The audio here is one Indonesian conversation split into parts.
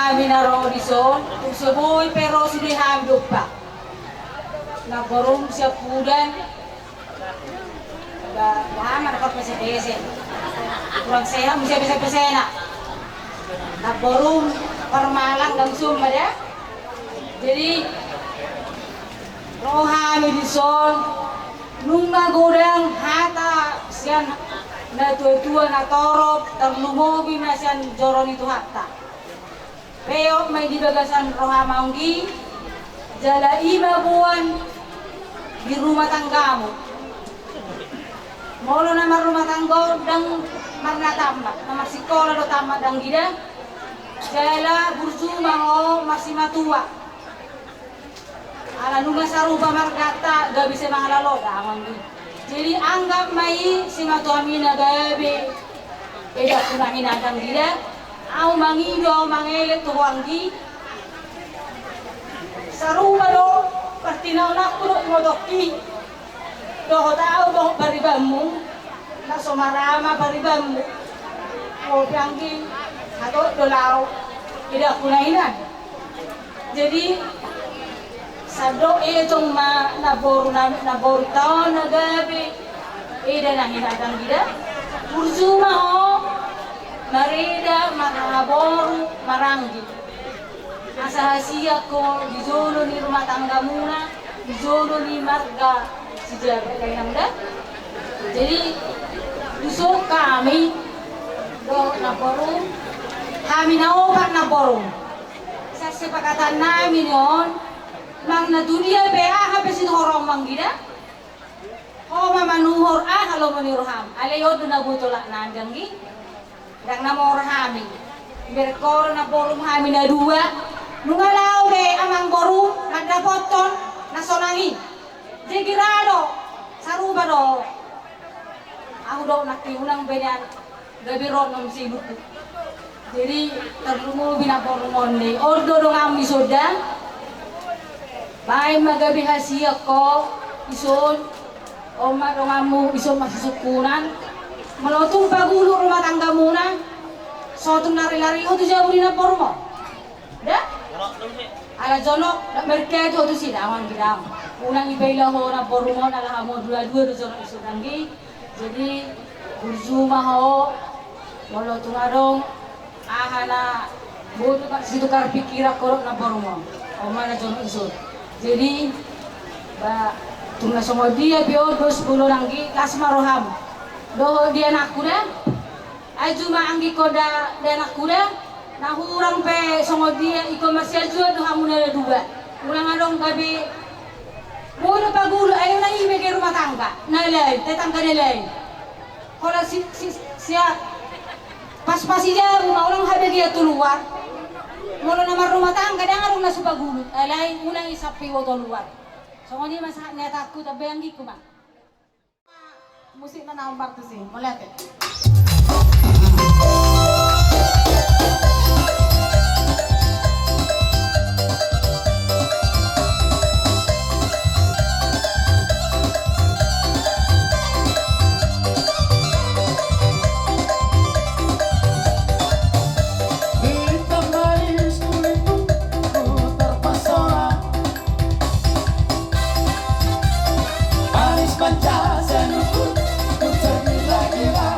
hami na rodison, susuboy pero sudi hami lupa. Nagborong siya pudan, bahama na pagpasipese. Kurang sehat, mesti bisa-bisa. Nagborong parmalang langsung ada. Jadi roh hami dison, nung nagodang hata siyan na tua-tua na torop, terlumobi na siyan joron itu hatta. Peo may dibagasan roha maunggi, jala 5 buwan di rumah tanggamu. Molo nama rumah tangga dang marna tamat, nama sekolah do tamat dang gida, jala burzuma ho masih matua. Ala nunga saruba margata gak bisa mangalalo dah di. Jadi anggap mai si matuamina gabe, eda kunahina dang gida. Au mangido au mangelet tu wangi saruba do pertinaw na kuno ngodoki do tao do baribamu na somarama baribamu o pianggi ato do lao tidak kunainan. Jadi sado etong naboru taon na gabi eda na hinadang gida urzuma o mareda maraboru maranggi asa hasia ko di zolo ni rumah tangga muna di zolo ni marga sejarah kainamda. Jadi usuk kami do naboru kami naobat naboru sa sepakatan namin yon mang na dunia be habis itu horong manggida ho mamanuhor halo maniruham alayo do nabutolak nandangi dang namo rahami berkor na borum hami na dua nungalaw be amang borum nagdapoton na sonangi jigirado saruba do aku do nakiunang benyan gabiron ng sibuk. Jadi terlumu bina borum onde ordo do ngam isoda bay magabi hasia ko ison oma do ngamu ison masisukunan melotung pagulo rumah tangga muna sotung nari-lari itu jauh di napor mo dah ala jonok mereka itu sih dawan gidang unang ibaila ho napor mo ala mo dua-dua do jonok isu danggi. Jadi burzuma ho melotung arong ahana buat situ kar pikira korok napor mo o mana jonok isu. Jadi ba tunggu semua dia bio 20 nanggi kasmaroham do dia nak kuda ajuma anggi koda dia nak kuda nah urang pe songo dia ikomersial juga do hamuna dua urang adong gabi mulu pagulu ayo na ime ke rumah tangga nalai tetangga nalai kalau sia pas dia rumah orang habe dia keluar mulu nama rumah tangga dia ngarung na supagulu alai unang isapi wo luar songo dia masak net aku tapi anggi kuma musik na naumbar tu sih, boleh tak? Pancasila, ku tergila-gila.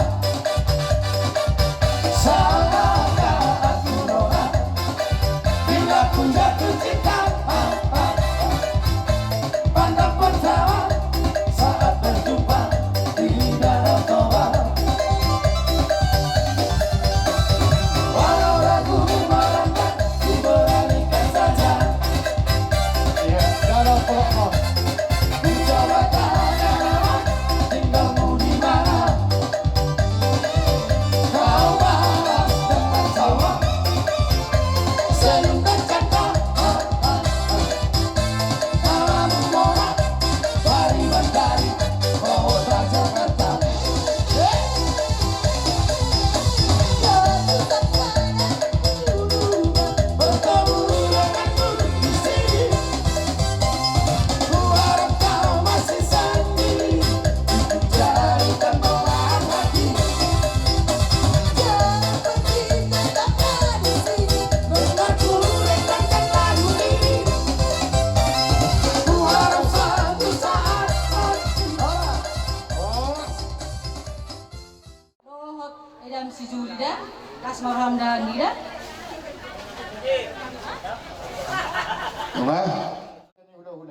Asmarhamdani dah.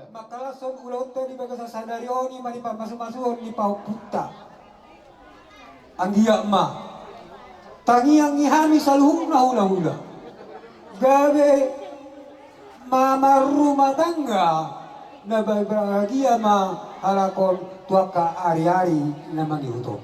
Makalason ulau to di bagas sadari oni mani pa masuk-masuk ni pau puta. Anggia ma. Tangi ang ihami saluhuk na hula-hula. Gabe mama rumah tangga na bahagia ma halakon tuaka ari-ari na mangihutom.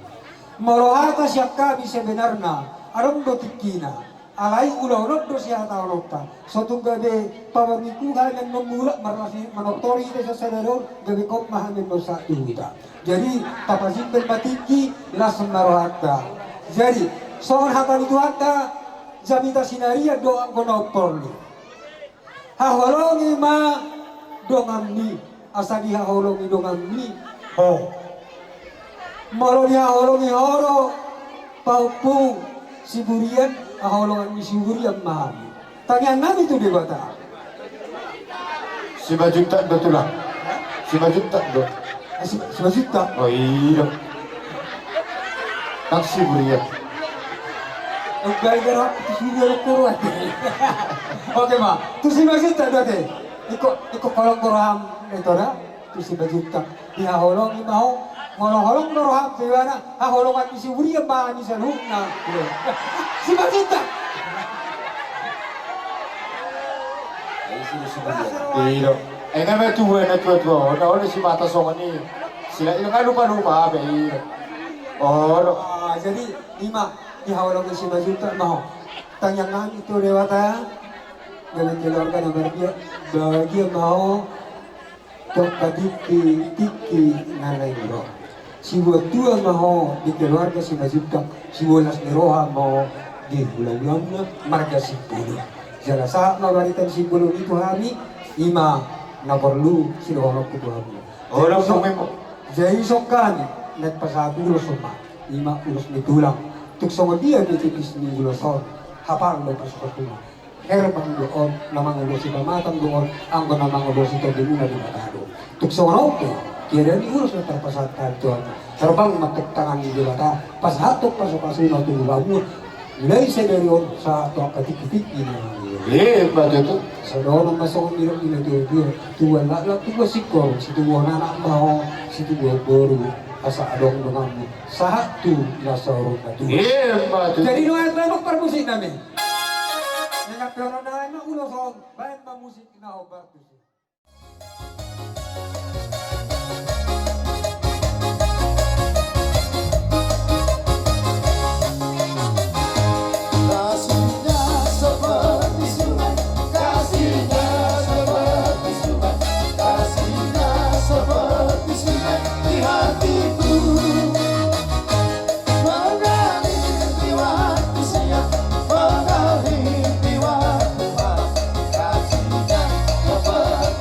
Morohata siya kami sebenarnya arom do tikina. Alai ulah-ulah do siya taolokta. Suatu gabe pamamikuhan yang memulak marasi manoktori desa sadaro gabe kop mahamin dosa duwita. Jadi tapasimpel matiki lasem marohata. Jadi soal hata itu hata jamita sinaria doang konoporli. Haholongi ma dongamni asadi haholongi dongamni ho. Maloni haholongi horo paupu siburian haholongan siburian mahami. Tangian nami itu debata. 5 juta betul lah. 5 juta do. 5 juta. Oh iya. Taksi burian. Gara-gara siburian kuat. Oke ma, tu 5 juta dote. Iko kolong koraham itu dah. Tu 5 juta. Di haholongi mau ngolong-ngolong koraham sewana. Haholongan siburian mahami salukna. 5 juta. Iya. Kan may tuwa na tuwa. Na oleh si mata songan ni. Sila yung lupa-lupa ba iya. Oh. Jadi 5 dihawalong si 5 juta mau. Tanyangan itu lewat dengan keluarga na bahagia mau tok tiki nanay niro. Si tua mau di keluarga si 5 juta. Si bolas ni roha mau di bulan na marga si pulo. Jala saat mabaritan si pulo itu kami 5 na perlu si rohanok itu kami. Orang sumemo. Jadi sokan nagpasabi ulos ma 5 ulos ni tulang. Tuksong dia di tipis ni uloson. Hapang may pasok ko. Herbang doon, namang ulos si pamatang doon, ang namang ulos ito din na di matado. Tuksong roke, kira ni ulos na terpasatkan doon. Herbang matuktangan ni bata, pasatok pasok-pasok na tulungan. Nilay sa gayon sa ito katikitiki na Iya, betul tu. sa doon ang masok nila dia tuwan na lang tuwa sikor, si tuwa na nakamaho, si tuwa boru, asa adong mga satu nasa orong na tuwa. Iya, betul. Jadi nung at lamang parmusik namin. Nangapero na ay maulo song, bayan mamusik na obat. Kasihnya seperti sungai, kasihnya seperti sungai, kasihnya seperti sungai di hatiku. Mengalir di waktu siang, mengalir di waktu malam, kasihnya seperti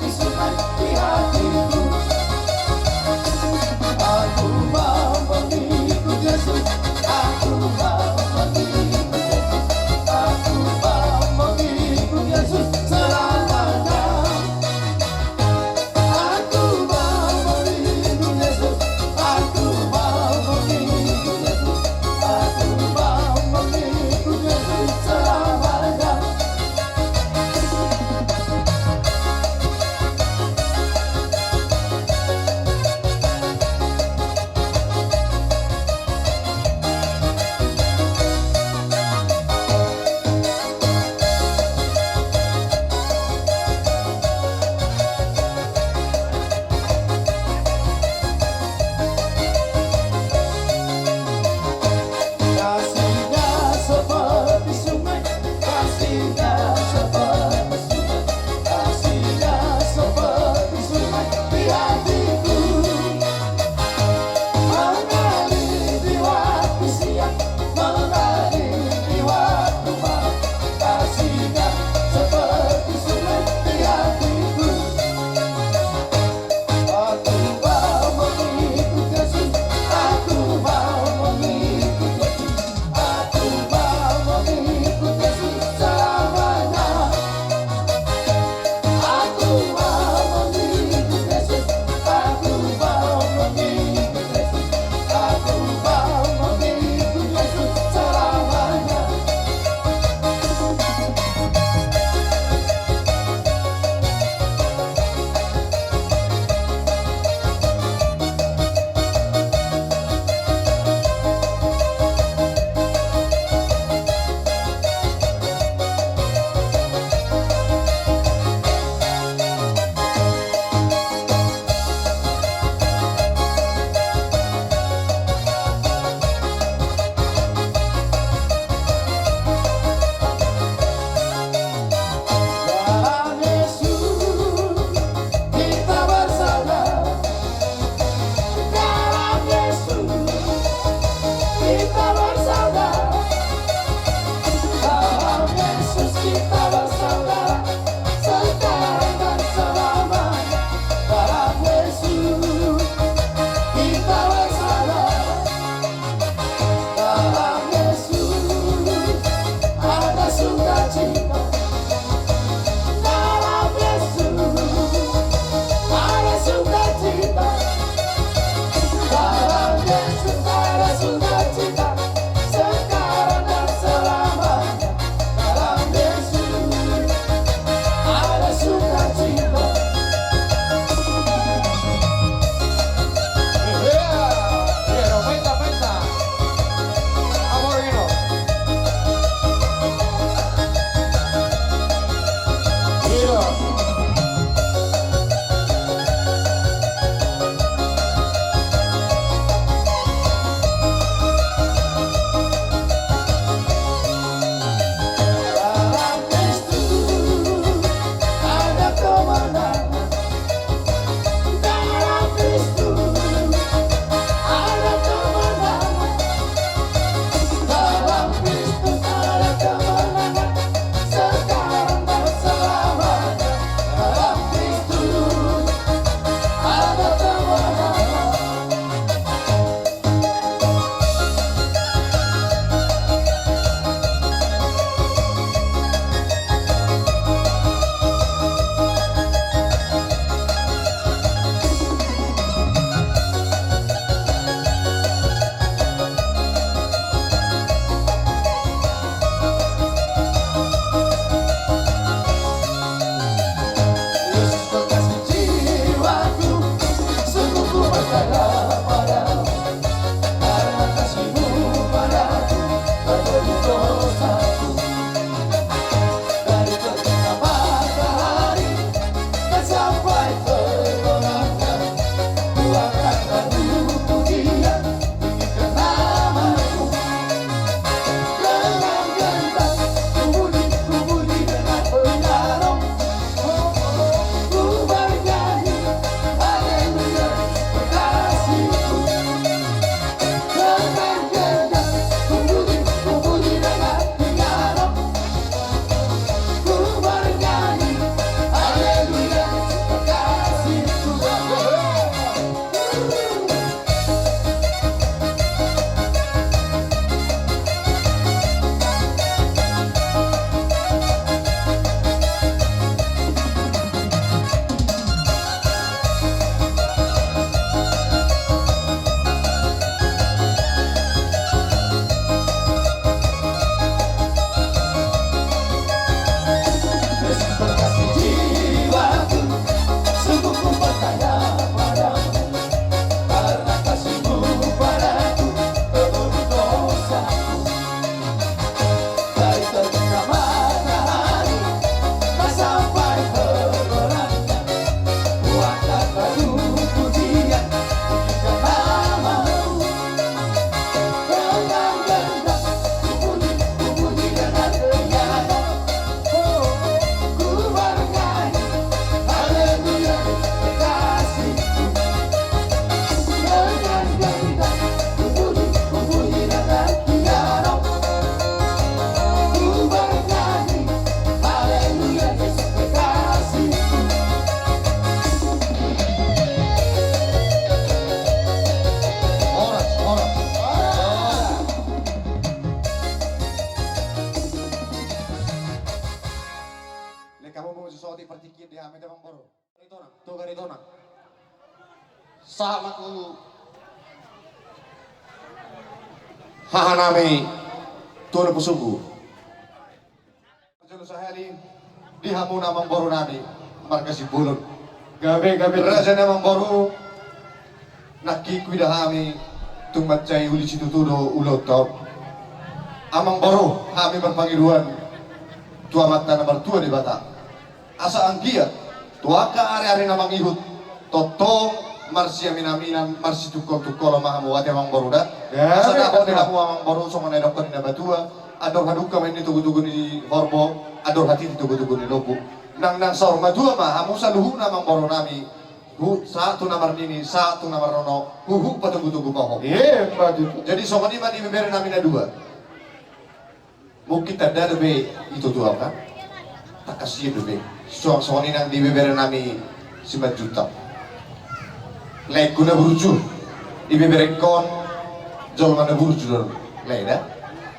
Ate Mang Boro. Tuh ganito na. Sama ko hahanami tuwa na pusugo. Jalo sa hari di hamo na Mang Boro nani marka si bulon. Gabi Raja na Mang Boro nakikuida hami tumatchay uli si tutudo ulot tao. Amang Boro hami berpangiruan tua mata na tua di bata. Asa ang giat tua ka ari-ari na mangihut totong marsia minaminan marsi tukol mahamu ate Mang Boro da. Asa na ako nila mo Mang Boro so manay doktor na batua. Ador haduka may nitugutugo ni Horbo, ador hati nitugutugo ni Lobo. Nang sor madua mahamu sa luhu na Mang Boro nami. Satu nomor ini, satu nomor rono, huhu patunggu-tunggu pohon. Iya, Pak. Jadi so mani mani memberi namina dua. Mungkin ada lebih itu tuh apa? Tak kasih lebih. So ini nang diberi nami 9 juta. Lek guna burju, diberi kon, jol mana burju dor, lek dah,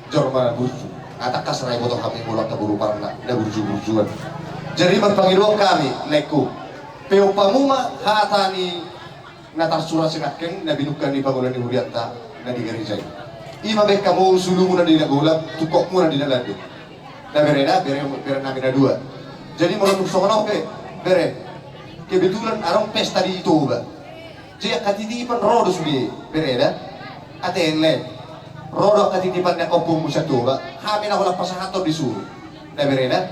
jol mana burju. Atak kasrai potong kami mulak keburu parna, dah burju-burjuan. Jadi berpanggil kami, lekku. Peu pamuma hatani natar surah sengaken na binukan di bangunan di Hurianta na di gereja. Ima bek kamu sulumu na di nagulap, tukokmu na di nalandi. Na bereda bere nami na dua. Jadi mau nusuk songono ke bere. Kebetulan arong pesta di itu ba. Jadi katitipan rodos bi bereda. Atele. Rodo katitipan na kopung musatu ba. Kami na wala pasahato di suru. Na bereda.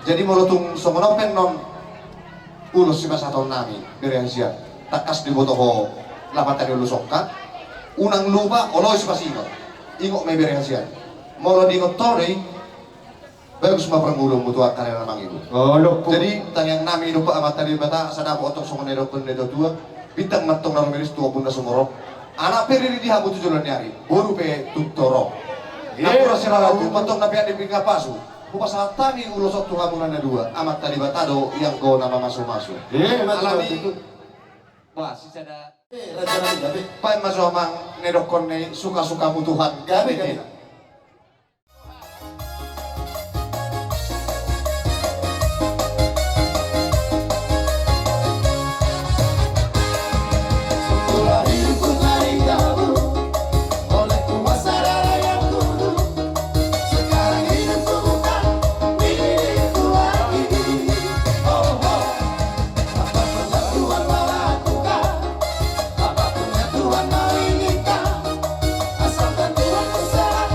Jadi mau tung songono pen non ulos si masaton nami berehasia takas di boto ko lapatan ulos okka unang lupa oloy si pasino ingok may berehasia molo di ngotore bagus maprangulong mutu akan na namang ibu. Jadi tangyang nami lupa amat tadi bata sana po otong songonero pun nedo tua bintang matong na rumiris tua bunda sumorok anak peri di habu tujulan nyari buru pe tuktoro napura sila lalu matong na pian di pingapasu Bukas hatani ulos waktu hamunan dua amat tadi batado yang kau nama masuk-masuk. Alami. Wah, si sada. Raja Nabi gabe. Pain masuk amang nedokon ne suka-sukamu Tuhan. Gabe. Setelah hidupku dari kamu, oleh kuasa darah yang kudu, sekarang hidupku bukan milikku lagi. Oh, apapun yang Tuhan mau lakukan, apapun yang Tuhan mau inginkan, asalkan Tuhan berserah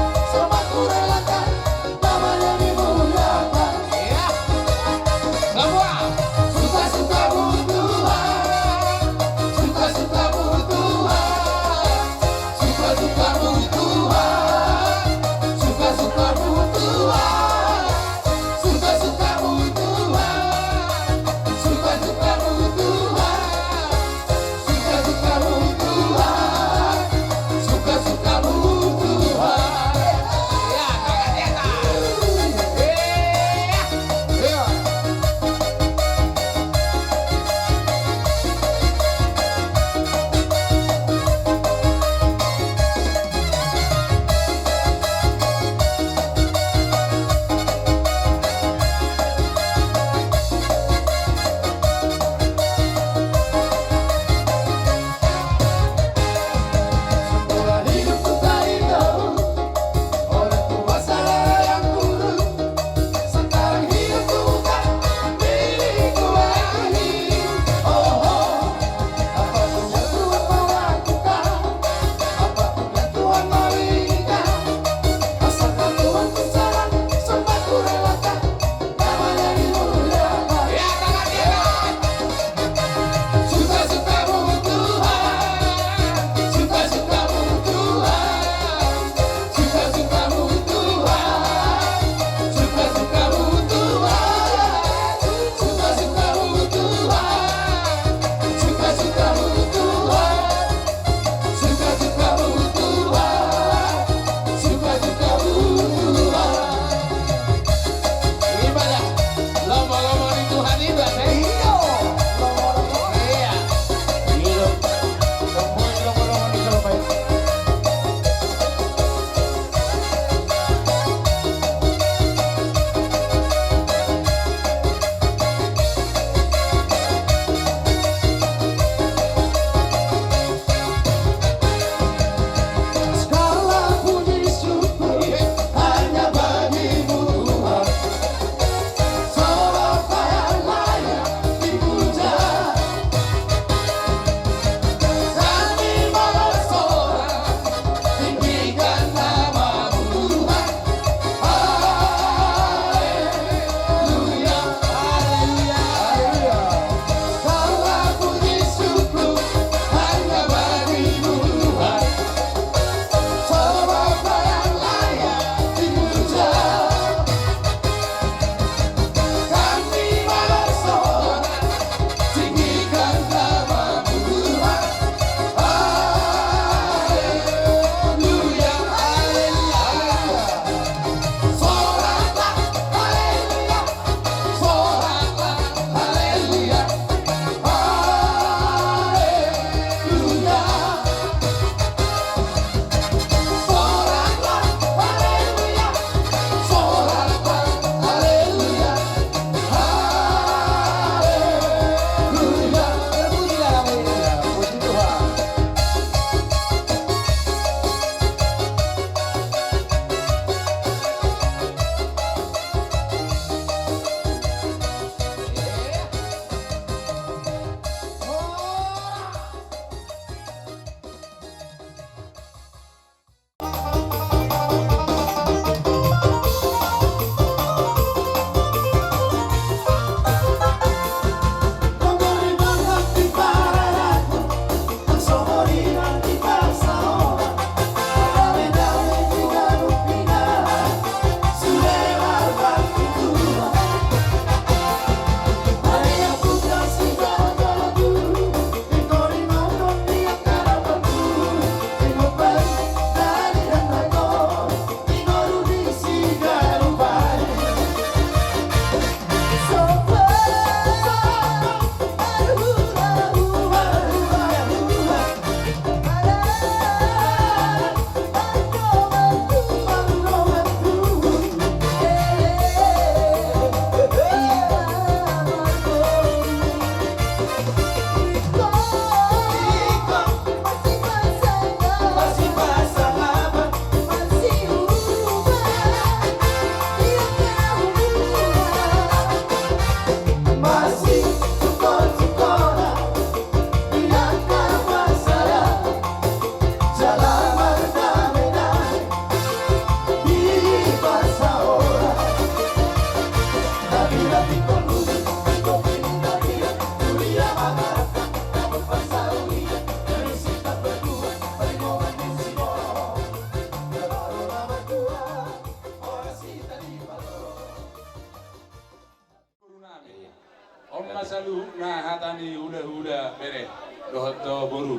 hatani hula bere dohto boru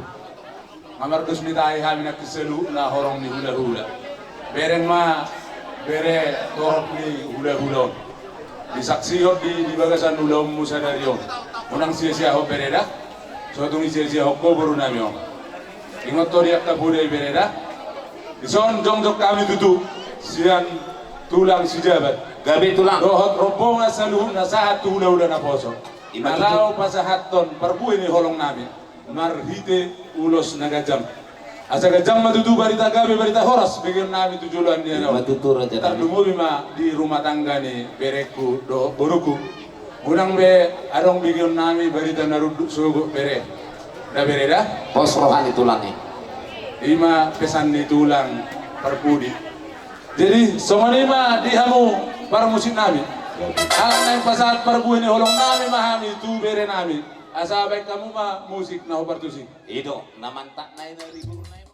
ngamar dus mitai hamina kiselu na horong ni hula bereng ma bere torok ni hula disaksiot di bagasan ulom musadarion unang sia-sia ho bereda suatu ni sia-sia ho boru namio ingot to diak kabudai bereda ison jongjok kami tutu sian tulang sijabat gabe tulang dohot rombongan saluhun na sahat hula na poso Malaw pasahaton perbu ini holong nami marhite ulos nagajam asa gajam matutu barita gabe barita horas bikin nami tujulan dia nawa matutur aja tardumubi ma di rumah tangga ni bereku do boruku unang be arong bikin nami barita naruduk sugu bere da bere dah pos rohani tulangnya ima pesan ni tulang perpudi jadi somanima dihamu para musim nami alang na yung pasahat perbu ini holong nami mahami tu bere nami asabay kamu ma musik na hubartusi itu namantak na ina libur na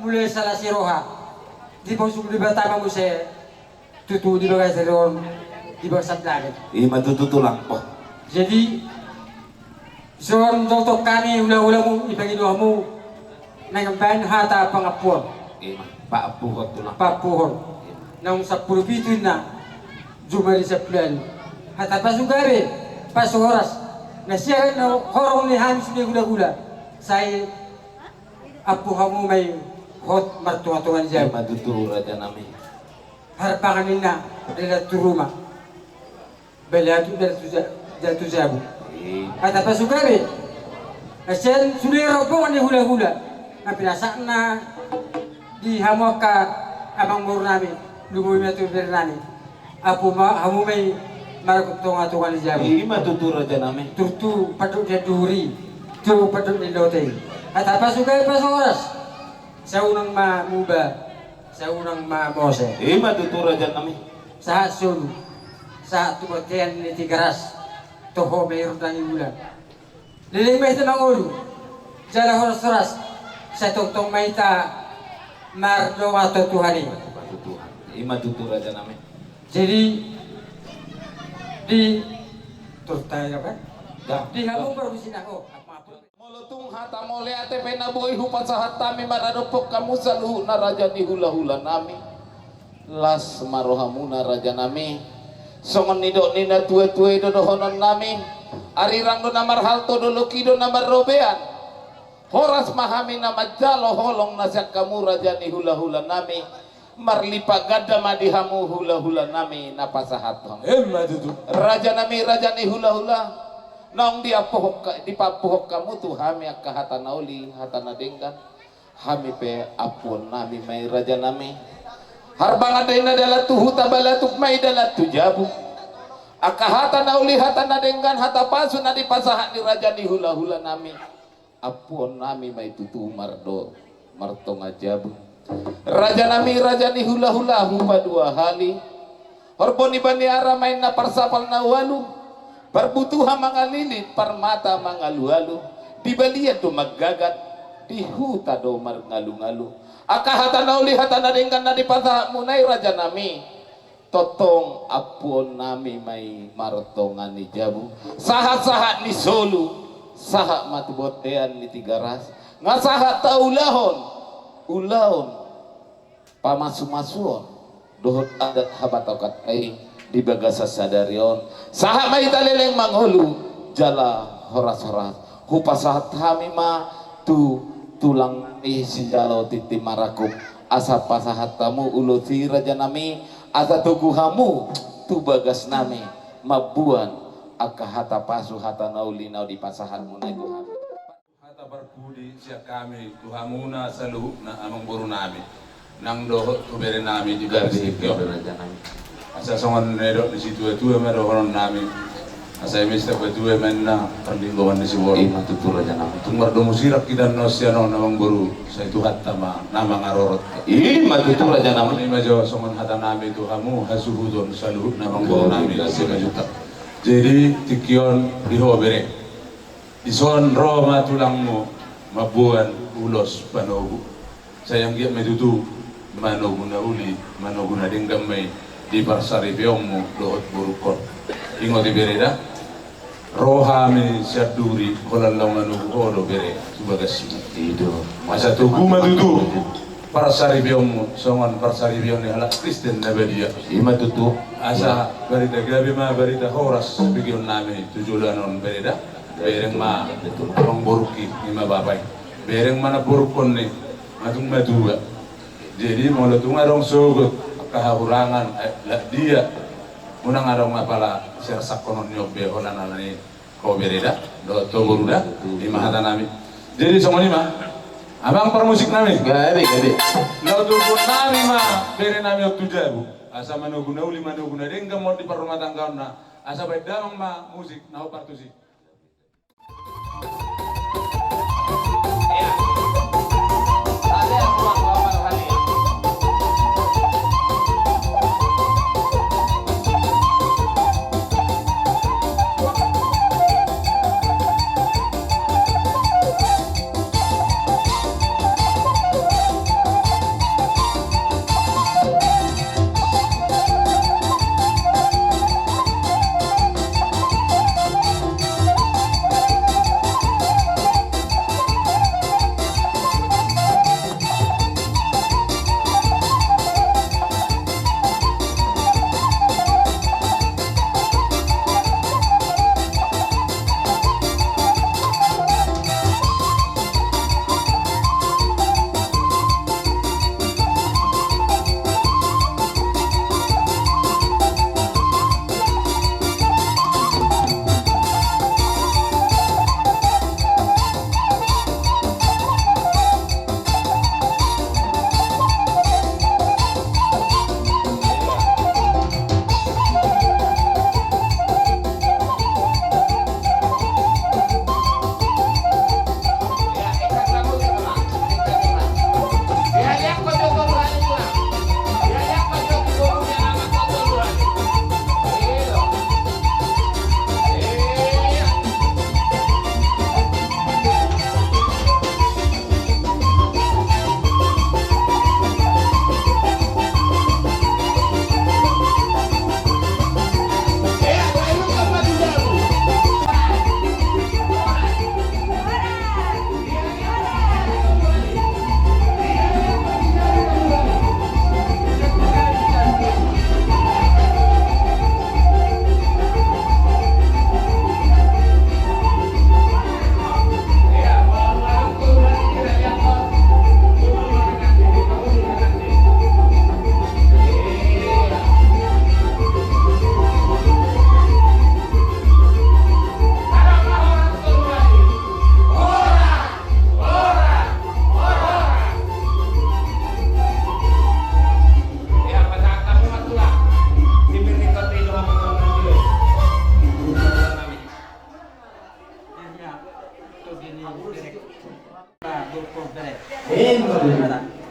mulai salah si roha di posuk di batama mo se tutu di bagay sa ron di bagsat langit. Matututulang po. Jadi son doktor kami ula-ula mo ipangiluha mo nangambahan hata pangapuan Paapuhot tulang. papuhon nang sa purbitin na jumari sa plan hata pasugari pasuhoras na siya na horong ni hamis ni gula-gula say apuha mo may hot martunga-tungan siya Matutura dyan namin. harapangan nila nila turuma balatu dala tuzabu hata pasugari na siya suliraw po ni hula-hula na pinasaan na di hamok ka amang muro namin lumuwi na tubir namin apo hamu may marakutong-tungan siya Matutura dyan namin. turtu patut dia duri tu patut di lote at apa suka pas oras sa unang mamuba sa unang mamose Matutura dyan namin. sa sulu sa tubatian ni tigaras toho mayroon ng ibulan lilimay sa mga ulo jala horas sa tungtong maita mardo ato tuhani Matutura dyan namin. jadi di turtay na ba? Di hamong barusin ako. Mulutung hata mole ate penaboy hupat sa hatami maradopok kamu sa luhu na raja ni hula-hula nami. Las marohamu na raja nami. Songon nidok nina tue-tue dodohonon nami. Arirang do namar halto do lokido namar robean. Horas mahami nama jalo holong nasyak kamu raja ni hula-hula nami. Marlipa gada madihamu hula-hula nami napasahaton. Raja ni hula-hula. Naong dipapuhok kamu tuh hami akka hata nauli hata nadenggan hami pe apun nami may raja nami harbang adena dala tuhu tabalatuk may dala tujabu akka hata nauli hata nadenggan hata pasu na dipasahan ni raja ni hula-hula nami apun nami may tutu mardo marto ngajabu raja ni hula-hula hupa dua hali horbon ibani ara main na parsapal na walu Barbutuha mga lilit, parmata mga lualu, di balian do maggagat, di huta do marngalu-ngalu. Akahata na uli hata na rin ka na di pataha munay raja nami. Totong apon nami may martongan ni Jabu. Sahat-sahat ni Solu, sahat matubotean ni Tigaras. Nga sahat taulahon, ulahon, pamasu-masuon, dohot adat habatokat ay di bagasa sadarion saha may taleleng mangulu jala horas-horas hupasahat hami ma tulang si jalo titi marakup asa pasahat tamu ulo si raja nami asa tuguhamu tu bagas nami mabuan akka hata pasu hata nauli nau di pasahan munay tuhan hata berbudi siap kami tuhamuna saluh na amang buru nami nang doh tubere nami di gardi raja nami asa songon nedok di situ itu emang dohonon nami asa emista itu emang na perlingkuhan di situ matutur raja nami tunggu musirak kita nosiano namang baru saya itu hatta ma nama ngarorot matutur raja nami ini majo songon hatta nami itu kamu hasuhudon saluh namang baru nami kasih juta jadi tikion dihobere di son roma tulangmu mabuan ulos panogu sayang dia metutu manoguna uli manoguna denggamai di barsari biomu dohot burukon ingo di bereda rohami syaduri kolalongan ugo do bere sebagai itu masa tubuh matutu barsari biomu songon barsari biom ni halak Kristen nabedia ima tutu asa berita gabi ma berita horas bigion nami tujulanon bereda bereng ma orang buruki ima babai bereng mana burukon ni matung matuga jadi mau letunga dong sogot kahahurangan dia unang arong apala sersak konon nyobe holan alani ko bereda do to boruda di mahata nami jadi songo lima abang permusik nami gade lo tuh nami mah bere nami waktu jabu asa manuguna uli manuguna dengga mau di rumah tangga na asa baik damang ma musik nau partusi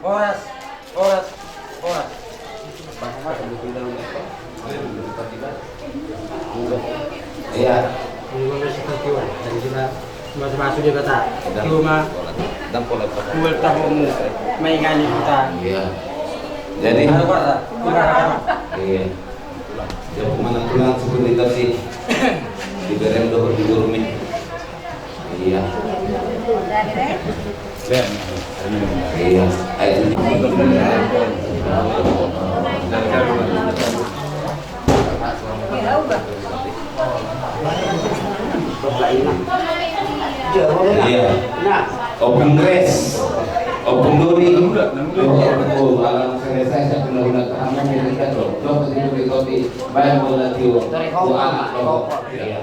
Horas, horas, horas. Iya. Masuk dia kata, cuma buat tamumu, mengingani kita. Iya. Jadi Ada apa? iya. Jauh mana pulang seperti tadi. Di berem doh di gurumi. Iya. Iya. Ayo. Iya. Open grace, open duri. Oh, alam selesai saya guna kamu mereka doh. Doh itu di kopi. Baik bola tiu. Iya.